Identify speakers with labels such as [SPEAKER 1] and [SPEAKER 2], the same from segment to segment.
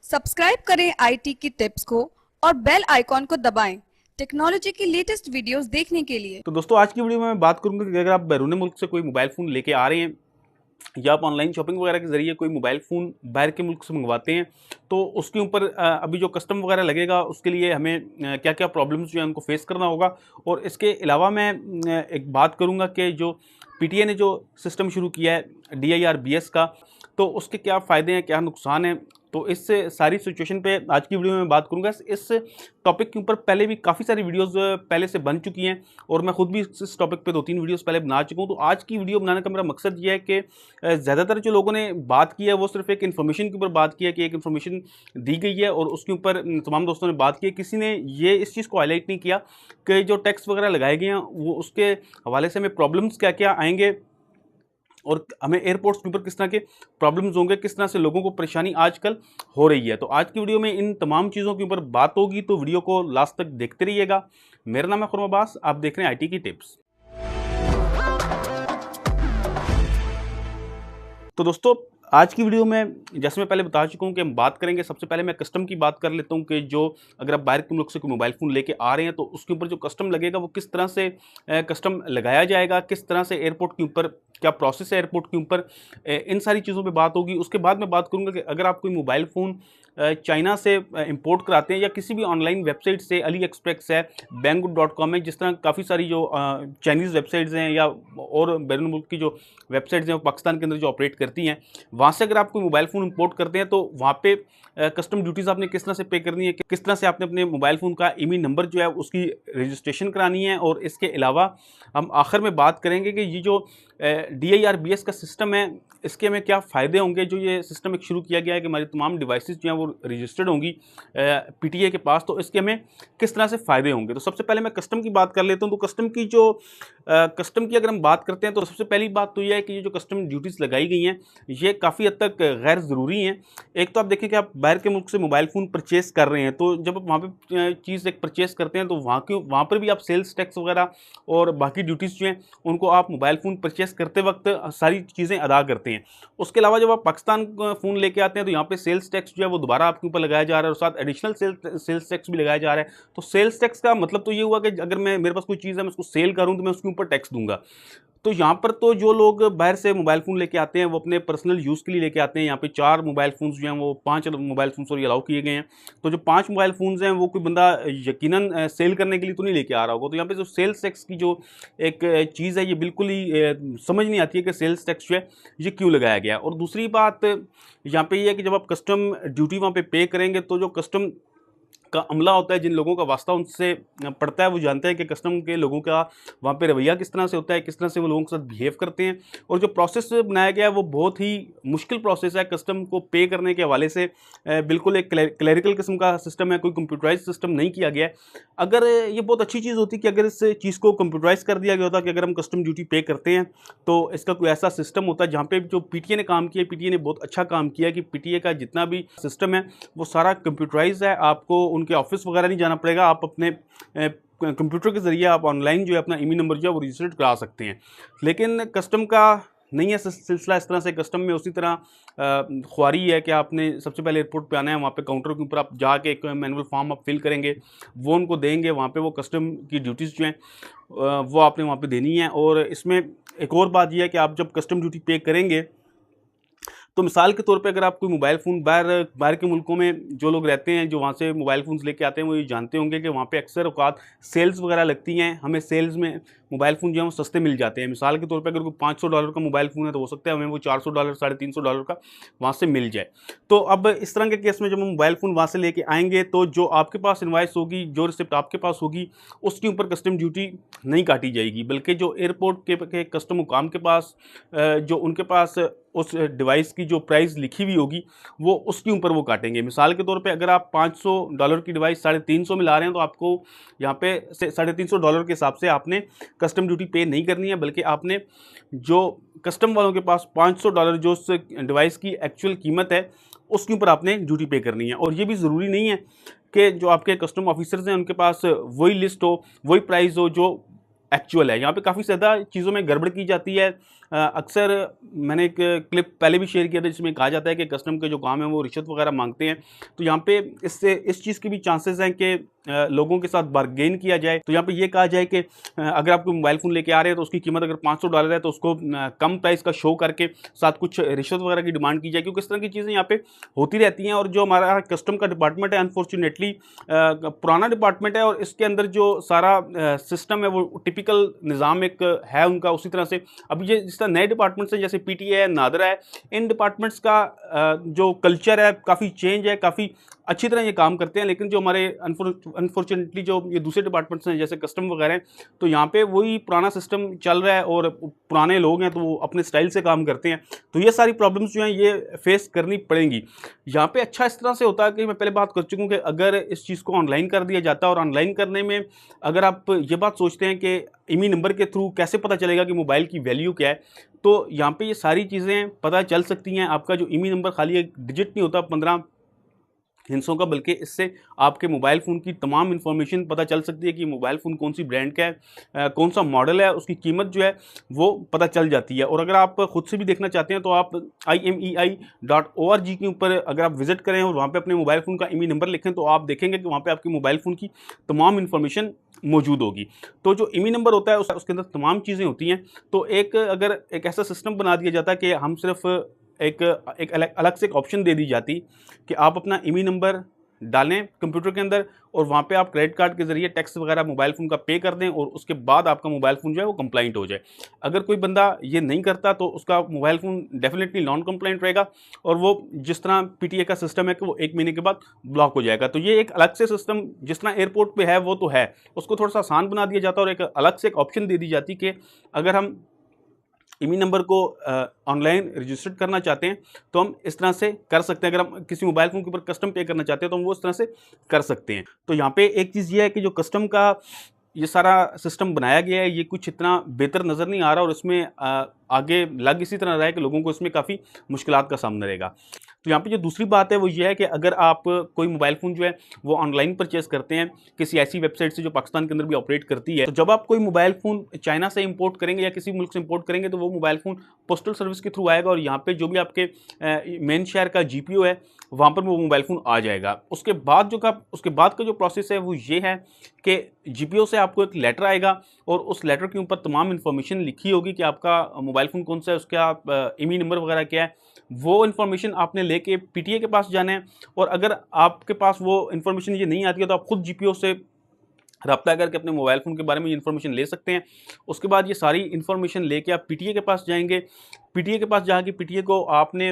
[SPEAKER 1] Subscribe करें IT की tips को और बेल आइकॉन को दबाएं टेक्नोलॉजी की लेटेस्ट वीडियोस देखने के लिए।
[SPEAKER 2] तो दोस्तों आज की वीडियो में मैं बात करूंगा कि अगर आप बैरून मुल्क से कोई मोबाइल फ़ोन लेके आ रहे हैं या आप ऑनलाइन शॉपिंग वगैरह के ज़रिए कोई मोबाइल फ़ोन बाहर के मुल्क से मंगवाते हैं तो उसके ऊपर अभी जो कस्टम वगैरह लगेगा उसके लिए हमें क्या क्या प्रॉब्लम्स जो है उनको फेस करना होगा। और इसके अलावा मैं एक बात करूंगा कि जो पीटीए ने जो सिस्टम शुरू किया है DIRBS का, तो उसके क्या फ़ायदे हैं क्या नुकसान हैं, तो इस सारी सिचुएशन पे आज की वीडियो में बात करूंगा। इस टॉपिक के ऊपर पहले भी काफ़ी सारी वीडियोस पहले से बन चुकी हैं और मैं खुद भी इस टॉपिक पे 2-3 वीडियोस पहले बना चुका हूं। तो आज की वीडियो बनाने का मेरा मकसद ये है कि ज़्यादातर जो लोगों ने बात की है वो सिर्फ एक इन्फॉर्मेशन के ऊपर बात की है कि एक इन्फॉर्मेशन दी गई है और उसके ऊपर तमाम दोस्तों ने बात की है। किसी ने ये इस चीज़ को हाईलाइट नहीं किया कि जो टैक्स वगैरह लगाए गए हैं वो उसके हवाले से हमें प्रॉब्लम्स क्या क्या आएंगे और हमें एयरपोर्ट्स के ऊपर किस तरह के प्रॉब्लम्स होंगे, किस तरह से लोगों को परेशानी आजकल हो रही है। तो आज की वीडियो में इन तमाम चीज़ों के ऊपर बात होगी, तो वीडियो को लास्ट तक देखते रहिएगा। मेरा नाम है खुरमा अब्बास, आप देख रहे हैं आईटी की टिप्स। तो दोस्तों आज की वीडियो में जैसे मैं पहले बता चुका हूँ कि हम बात करेंगे, सबसे पहले मैं कस्टम की बात कर लेता हूँ कि जो अगर आप बाहर के मुल्क से कोई मोबाइल फ़ोन लेके आ रहे हैं तो उसके ऊपर जो कस्टम लगेगा वो किस तरह से कस्टम लगाया जाएगा, किस तरह से एयरपोर्ट के ऊपर क्या प्रोसेस है एयरपोर्ट के ऊपर, इन सारी चीज़ों पे बात होगी। उसके बाद मैं बात करूँगा कि अगर आप कोई मोबाइल फ़ोन चाइना से इंपोर्ट कराते हैं या किसी भी ऑनलाइन वेबसाइट से, अली एक्सप्रेस है, banggood.com है, जिस तरह काफ़ी सारी जो चाइनीज़ वेबसाइट्स हैं या और बैरून मुल्क की जो वेबसाइट्स हैं वो पाकिस्तान के अंदर जो ऑपरेट करती हैं, वहाँ से अगर आप कोई मोबाइल फ़ोन इंपोर्ट करते हैं तो वहाँ पे कस्टम ड्यूटीज़ आपने किस तरह से पे करनी है, किस तरह से आपने अपने मोबाइल फ़ोन का IMEI नंबर जो है उसकी रजिस्ट्रेशन करानी है। और इसके अलावा हम आखिर में बात करेंगे कि ये जो DIRBS का सिस्टम है इसके हमें क्या फ़ायदे होंगे। जो ये सिस्टम एक शुरू किया गया है कि हमारी तमाम डिवाइसेस जो हैं वो रजिस्टर्ड होंगी PTA के पास, तो इसके हमें किस तरह से फ़ायदे होंगे। तो सबसे पहले मैं कस्टम की बात कर लेता हूँ। तो कस्टम की जो कस्टम की अगर हम बात करते हैं तो सबसे पहली बात तो ये है कि ये जो कस्टम ड्यूटीज़ लगाई गई हैं ये काफ़ी हद तक गैर ज़रूरी हैं। एक तो आप देखें कि आप बाहर के मुल्क से मोबाइल फ़ोन परचेज़ कर रहे हैं, तो जब आप वहाँ पे चीज़ एक परचेज़ करते हैं तो वहाँ पर भी आप सेल्स टैक्स वगैरह और बाकी ड्यूटीज़ जो हैं उनको आप मोबाइल फ़ोन परचेज़ करते वक्त सारी चीज़ें अदा करते हैं। उसके अलावा जब आप पाकिस्तान फ़ोन लेके आते हैं तो यहाँ पे सेल्स टैक्स जो है वो दोबारा आपके ऊपर लगाया जा रहा है और साथ एडिशनल सेल्स टैक्स भी लगाया जा रहा है। तो सेल्स टैक्स का मतलब तो ये हुआ कि अगर मेरे पास कोई चीज़ है मैं उसको सेल करूँ तो मैं उसके ऊपर टैक्स दूंगा। तो यहाँ पर तो जो लोग बाहर से मोबाइल फ़ोन लेके आते हैं वो अपने पर्सनल यूज़ के लिए लेके आते हैं। यहाँ पे 4 मोबाइल फ़ोन्स जो हैं वो 5 मोबाइल फ़ोन्स और अलाउ किए गए हैं। तो जो 5 मोबाइल फ़ोन्स हैं वो कोई बंदा यकीनन सेल करने के लिए तो नहीं लेके आ रहा होगा। तो यहाँ पे जो सेल्स टैक्स की जो एक चीज़ है ये बिल्कुल ही समझ नहीं आती है कि सेल्स टैक्स जो है ये क्यों लगाया गया। और दूसरी बात यहाँ पे ये है कि जब आप कस्टम ड्यूटी वहाँ पे करेंगे तो जो कस्टम का अमला होता है, जिन लोगों का वास्ता उनसे पड़ता है, वो जानते हैं कि कस्टम के लोगों का वहाँ पे रवैया किस तरह से होता है, किस तरह से वो लोगों के साथ बिहेव करते हैं। और जो प्रोसेस बनाया गया है वो बहुत ही मुश्किल प्रोसेस है कस्टम को पे करने के हवाले से। बिल्कुल एक क्लैरिकल किस्म का सिस्टम है, कोई कंप्यूटराइज सिस्टम नहीं किया गया है। अगर ये बहुत अच्छी चीज़ होती कि अगर इस चीज़ को कंप्यूटराइज कर दिया गया होता कि अगर हम कस्टम ड्यूटी पे करते हैं तो इसका कोई ऐसा सिस्टम होता जहाँ पे जो पीटीए ने काम किया, पीटीए ने बहुत अच्छा काम किया कि पीटीए का जितना भी सिस्टम है वो सारा कंप्यूटराइज है। आपको उनके ऑफिस वगैरह नहीं जाना पड़ेगा, आप अपने कंप्यूटर के ज़रिए आप ऑनलाइन जो है अपना IMEI नंबर जो है वो रजिस्टर्ड करा सकते हैं। लेकिन कस्टम का नहीं है सिलसिला इस तरह से। कस्टम में उसी तरह ख्वारी है कि आपने सबसे पहले एयरपोर्ट पे आना है, वहाँ पे काउंटर के ऊपर आप जाके एक मैनुअल फॉर्म आप फिल करेंगे, वो उनको देंगे, वहाँ पे वो कस्टम की ड्यूटीज़ जो हैं वो आपने वहाँ पे देनी है। और इसमें एक और बात यह है कि आप जब कस्टम ड्यूटी पे करेंगे तो मिसाल के तौर पे अगर आप कोई मोबाइल फ़ोन बाहर के मुल्कों में जो लोग रहते हैं, जो वहाँ से मोबाइल फ़ोन्स लेके आते हैं, वो ये जानते होंगे कि वहाँ पे अक्सर औक़ात सेल्स वगैरह लगती हैं। हमें सेल्स में मोबाइल फ़ोन जो है वो सस्ते मिल जाते हैं। मिसाल के तौर पे अगर कोई $500 का मोबाइल फ़ोन है तो हो सकता है हमें वो $400 $350 का वहाँ से मिल जाए। तो अब इस तरह के केस में जब हम मोबाइल फ़ोन वहाँ से लेके आएँगे तो जो आपके पास इनवॉइस होगी, जो रिसिप्ट आपके पास होगी, उसके ऊपर कस्टम ड्यूटी नहीं काटी जाएगी, बल्कि जो एयरपोर्ट के कस्टम हुकाम के पास जो उनके पास उस डिवाइस की जो प्राइस लिखी हुई होगी वो उसके ऊपर वो काटेंगे। मिसाल के तौर पे अगर आप $500 की डिवाइस 350 में ला रहे हैं तो आपको यहाँ पे $350 के हिसाब से आपने कस्टम ड्यूटी पे नहीं करनी है, बल्कि आपने जो कस्टम वालों के पास $500 जो उस डिवाइस की एक्चुअल कीमत है उसके ऊपर आपने ड्यूटी पे करनी है। और ये भी ज़रूरी नहीं है कि जो आपके कस्टम ऑफिसर्स हैं उनके पास वही लिस्ट हो, वही प्राइस हो जो एक्चुअल है। यहाँ पे काफ़ी ज़्यादा चीज़ों में गड़बड़ की जाती है। अक्सर मैंने एक क्लिप पहले भी शेयर किया था जिसमें कहा जाता है कि कस्टम के जो काम है वो रिश्वत वगैरह मांगते हैं। तो यहाँ पे इससे इस चीज़ की भी चांसेस हैं कि लोगों के साथ बार्गेन किया जाए। तो यहाँ पे ये कहा जाए कि अगर आप कोई मोबाइल फ़ोन लेके आ रहे हैं तो उसकी कीमत अगर $500 है तो उसको कम प्राइस का शो करके साथ कुछ रिश्वत वगैरह की डिमांड की जाए, क्योंकि इस तरह की चीज़ें यहाँ पे होती रहती हैं। और जो हमारा कस्टम का डिपार्टमेंट है अनफॉर्चुनेटली पुराना डिपार्टमेंट है और इसके अंदर जो सारा सिस्टम है वो टिपिकल निज़ाम एक है उनका। उसी तरह से अभी ये जिस तरह नए डिपार्टमेंट्स हैं जैसे पीटीए है, नादरा है, इन डिपार्टमेंट्स का जो कल्चर है काफ़ी चेंज है, काफ़ी अच्छी तरह ये काम करते हैं। लेकिन जो हमारे अनफॉर्चुनेटली जो ये दूसरे डिपार्टमेंट्स हैं जैसे कस्टम वगैरह हैं, तो यहाँ पे वही पुराना सिस्टम चल रहा है और पुराने लोग हैं तो वो अपने स्टाइल से काम करते हैं। तो ये सारी प्रॉब्लम्स जो हैं ये फेस करनी पड़ेंगी। यहाँ पे अच्छा इस तरह से होता है कि मैं पहले बात कर चुका हूँ कि अगर इस चीज़ को ऑनलाइन कर दिया जाता है, और ऑनलाइन करने में अगर आप ये बात सोचते हैं कि ईमी नंबर के थ्रू कैसे पता चलेगा कि मोबाइल की वैल्यू क्या है, तो यहाँ पे ये सारी चीज़ें पता चल सकती हैं। आपका जो ईमी नंबर खाली एक डिजिट नहीं होता 15 हिंसों का, बल्कि इससे आपके मोबाइल फ़ोन की तमाम इन्फॉर्मेशन पता चल सकती है कि मोबाइल फ़ोन कौन सी ब्रांड का है, कौन सा मॉडल है, उसकी कीमत जो है वो पता चल जाती है। और अगर आप ख़ुद से भी देखना चाहते हैं तो आप IMEI.org के ऊपर अगर आप विज़िट करें और वहाँ पे अपने मोबाइल फ़ोन का ईमी नंबर लिखें तो आप देखेंगे कि वहाँ पे आपके मोबाइल फ़ोन की तमाम इन्फॉर्मेशन मौजूद होगी। तो जो ईमी नंबर होता है उसके अंदर तमाम चीज़ें होती हैं। तो अगर एक ऐसा सिस्टम बना दिया जाता है कि हम सिर्फ एक अलग से एक ऑप्शन दे दी जाती कि आप अपना ईमी नंबर डालें कंप्यूटर के अंदर और वहाँ पे आप क्रेडिट कार्ड के ज़रिए टैक्स वगैरह मोबाइल फ़ोन का पे कर दें और उसके बाद आपका मोबाइल फ़ोन जो है वो कंप्लाइंट हो जाए। अगर कोई बंदा ये नहीं करता तो उसका mobile phone definitely non compliant रहेगा और वो जिस तरह पीटीए का सिस्टम है कि वो 1 महीने के बाद ब्लॉक हो जाएगा। तो ये एक अलग से सिस्टम जिस तरह एयरपोर्ट पे है वो तो है, उसको थोड़ा सा आसान बना दिया जाता है और एक अलग से एक ऑप्शन दे दी जाती कि अगर हम ईमी नंबर को ऑनलाइन रजिस्टर्ड करना चाहते हैं तो हम इस तरह से कर सकते हैं। अगर हम किसी मोबाइल फ़ोन के ऊपर कस्टम पे करना चाहते हैं तो हम वो इस तरह से कर सकते हैं। तो यहाँ पे एक चीज़ ये है कि जो कस्टम का ये सारा सिस्टम बनाया गया है ये कुछ इतना बेहतर नज़र नहीं आ रहा और इसमें आगे लग इसी तरह रहा है कि लोगों को इसमें काफ़ी मुश्किलात का सामना रहेगा। तो यहाँ पे जो दूसरी बात है वो ये है कि अगर आप कोई मोबाइल फ़ोन जो है वो ऑनलाइन परचेज़ करते हैं किसी ऐसी वेबसाइट से जो पाकिस्तान के अंदर भी ऑपरेट करती है, तो जब आप कोई मोबाइल फ़ोन चाइना से इंपोर्ट करेंगे या किसी मुल्क से इंपोर्ट करेंगे तो वो मोबाइल फ़ोन पोस्टल सर्विस के थ्रू आएगा और यहाँ पे जो भी आपके मेन शहर का जीपीओ है वहाँ पर वो मोबाइल फ़ोन आ जाएगा। उसके बाद का जो प्रोसेस है वो ये है कि जीपीओ से आपको एक लेटर आएगा और उस लेटर के ऊपर तमाम इन्फॉर्मेशन लिखी होगी कि आपका मोबाइल फ़ोन कौन सा है, उसका ईमी नंबर वगैरह क्या है। वो इन्फॉर्मेशन आपने लेके पीटीए के पास जाना है और अगर आपके पास वो इन्फॉर्मेशन ये नहीं आती है तो आप खुद जीपीओ से रब्ता करके अपने मोबाइल फ़ोन के बारे में ये इन्फॉर्मेशन ले सकते हैं। उसके बाद ये सारी इन्फॉर्मेशन लेके आप पीटीए के पास जाएंगे। पीटीए के पास जाके पीटीए को आपने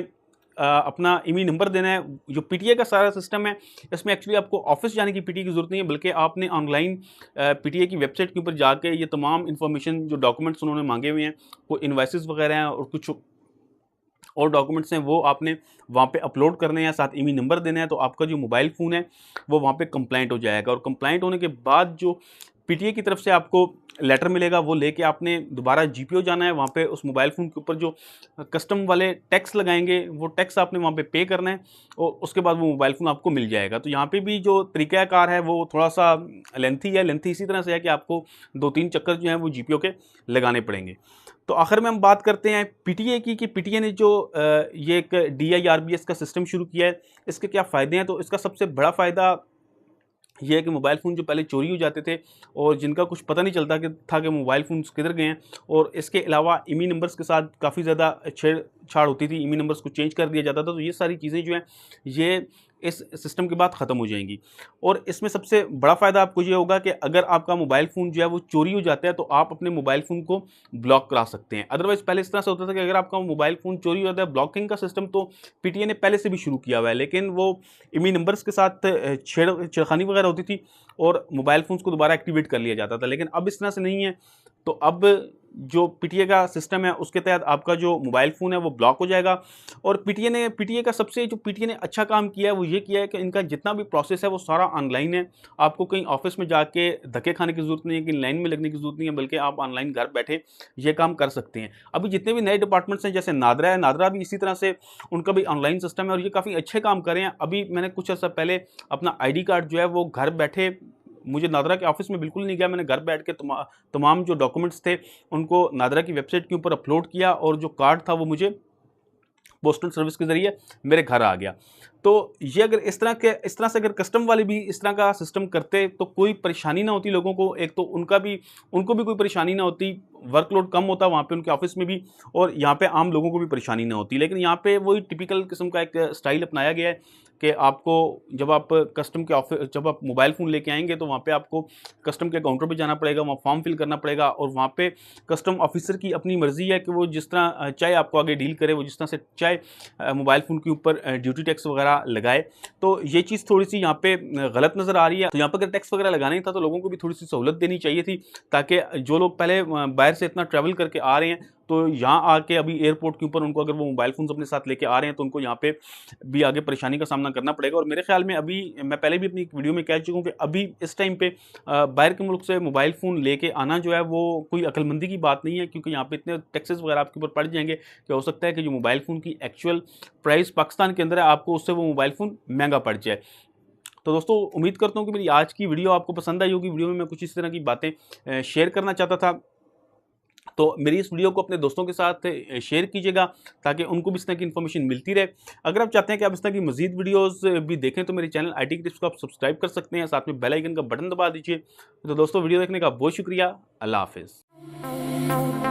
[SPEAKER 2] अपना ईमी नंबर देना है। जो पीटीए का सारा सिस्टम है इसमें एक्चुअली आपको ऑफिस जाने की पीटीए की ज़रूरत नहीं है, बल्कि आपने ऑनलाइन पीटीए की वेबसाइट के ऊपर जाके ये तमाम इन्फॉर्मेशन जो डॉक्यूमेंट्स उन्होंने मांगे हुए हैं, वो इनवॉइसेस वगैरह हैं और कुछ और डॉक्यूमेंट्स हैं, वो आपने वहाँ पे अपलोड करने हैं, साथ ईमी नंबर देना है। तो आपका जो मोबाइल फ़ोन है वो वहाँ पे कंप्लाइंट हो जाएगा और कंप्लाइंट होने के बाद जो पीटीए की तरफ से आपको लेटर मिलेगा वो लेके आपने दोबारा जीपीओ जाना है। वहाँ पे उस मोबाइल फ़ोन के ऊपर जो कस्टम वाले टैक्स लगाएंगे वो टैक्स आपने वहाँ पे पे करना है और उसके बाद वो मोबाइल फ़ोन आपको मिल जाएगा। तो यहाँ पे भी जो तरीक़ाकार है वो थोड़ा सा लेंथी है। लेंथी इसी तरह से है कि आपको 2-3 चक्कर जो हैं वो जीपीओ के लगाने पड़ेंगे। तो आखिर में हम बात करते हैं पीटीए की कि पीटीए ने जो ये एक DIRBS का सिस्टम शुरू किया है, इसके क्या फ़ायदे हैं। तो इसका सबसे बड़ा फ़ायदा ये है कि मोबाइल फ़ोन जो पहले चोरी हो जाते थे और जिनका कुछ पता नहीं चलता कि मोबाइल फ़ोन किधर गए हैं, और इसके अलावा ईमी नंबर्स के साथ काफ़ी ज़्यादा छेड़छाड़ होती थी, ईमी नंबर्स को चेंज कर दिया जाता था। तो ये सारी चीज़ें जो हैं ये इस सिस्टम के बाद ख़त्म हो जाएंगी। और इसमें सबसे बड़ा फ़ायदा आपको ये होगा कि अगर आपका मोबाइल फ़ोन जो है वो चोरी हो जाता है तो आप अपने मोबाइल फ़ोन को ब्लॉक करा सकते हैं। अदरवाइज़ पहले इस तरह से होता था कि अगर आपका मोबाइल फ़ोन चोरी हो जाता है, ब्लॉकिंग का सिस्टम तो पीटीए ने पहले से भी शुरू किया हुआ है, लेकिन वो ईमी नंबर्स के साथ छेड़खानी वगैरह होती थी और मोबाइल फ़ोन्स को दोबारा एक्टिवेट कर लिया जाता था। लेकिन अब इस तरह से नहीं है। तो अब जो पीटीए का सिस्टम है उसके तहत आपका जो मोबाइल फ़ोन है वो ब्लॉक हो जाएगा। और पीटीए का सबसे जो पीटीए ने अच्छा काम किया है वो ये किया है कि इनका जितना भी प्रोसेस है वो सारा ऑनलाइन है। आपको कहीं ऑफिस में जाके धक्के खाने की ज़रूरत नहीं है, कि लाइन में लगने की ज़रूरत नहीं है, बल्कि आप ऑनलाइन घर बैठे ये काम कर सकते हैं। अभी जितने भी नए डिपार्टमेंट्स हैं जैसे नादरा है, नादरा भी इसी तरह से उनका भी ऑनलाइन सिस्टम है और ये काफ़ी अच्छे काम कर रहे हैं। अभी मैंने कुछ अर्सा पहले अपना ID कार्ड जो है वो घर बैठे मुझे नादरा के ऑफिस में बिल्कुल नहीं गया, मैंने घर बैठ के तमाम जो डॉक्यूमेंट्स थे उनको नादरा की वेबसाइट के ऊपर अपलोड किया और जो कार्ड था वो मुझे पोस्टल सर्विस के ज़रिए मेरे घर आ गया। तो ये अगर इस तरह से अगर कस्टम वाले भी इस तरह का सिस्टम करते तो कोई परेशानी ना होती लोगों को, एक तो उनको भी कोई परेशानी ना होती, वर्कलोड कम होता वहाँ पे उनके ऑफिस में भी, और यहाँ पे आम लोगों को भी परेशानी ना होती। लेकिन यहाँ पे वही टिपिकल किस्म का एक स्टाइल अपनाया गया है कि आपको जब आप जब आप मोबाइल फ़ोन लेके आएंगे तो वहाँ पे आपको कस्टम के काउंटर पे जाना पड़ेगा, वहाँ फॉर्म फिल करना पड़ेगा, और वहाँ पे कस्टम ऑफिसर की अपनी मर्ज़ी है कि वो जिस तरह चाहे आपको आगे डील करे, वो जिस तरह से चाहे मोबाइल फ़ोन के ऊपर ड्यूटी टैक्स वगैरह लगाए। तो ये चीज़ थोड़ी सी यहाँ पे गलत नज़र आ रही है। तो यहाँ पर अगर टैक्स वगैरह लगाना ही था तो लोगों को भी थोड़ी सी सहूलत देनी चाहिए थी, ताकि जो लोग पहले बाहर से इतना ट्रैवल करके आ रहे हैं तो यहाँ आके अभी एयरपोर्ट के ऊपर उनको अगर वो मोबाइल फ़ोन्स अपने साथ लेके आ रहे हैं तो उनको यहाँ पे भी आगे परेशानी का सामना करना पड़ेगा। और मेरे ख्याल में अभी मैं पहले भी अपनी एक वीडियो में कह चुका हूँ कि अभी इस टाइम पे बाहर के मुल्क से मोबाइल फ़ोन लेके आना जो है वो कोई अक्लमंदी की बात नहीं है, क्योंकि यहाँ पे इतने टैक्सेस वगैरह आपके ऊपर पड़ जाएंगे कि हो सकता है कि जो मोबाइल फ़ोन की एक्चुअल प्राइस पाकिस्तान के अंदर है आपको उससे वो मोबाइल फ़ोन महंगा पड़ जाए। तो दोस्तों उम्मीद करता हूँ कि मेरी आज की वीडियो आपको पसंद आई होगी। वीडियो में मैं कुछ इस तरह की बातें शेयर करना चाहता था, तो मेरी इस वीडियो को अपने दोस्तों के साथ शेयर कीजिएगा ताकि उनको भी इस तरह की इन्फॉर्मेशन मिलती रहे। अगर आप चाहते हैं कि आप इस तरह की मज़ीद वीडियोस भी देखें तो मेरे चैनल आईटी टिप्स को आप सब्सक्राइब कर सकते हैं, साथ में बेल आइकन का बटन दबा दीजिए। तो दोस्तों वीडियो देखने का बहुत शुक्रिया। अल्लाह हाफ़िज़।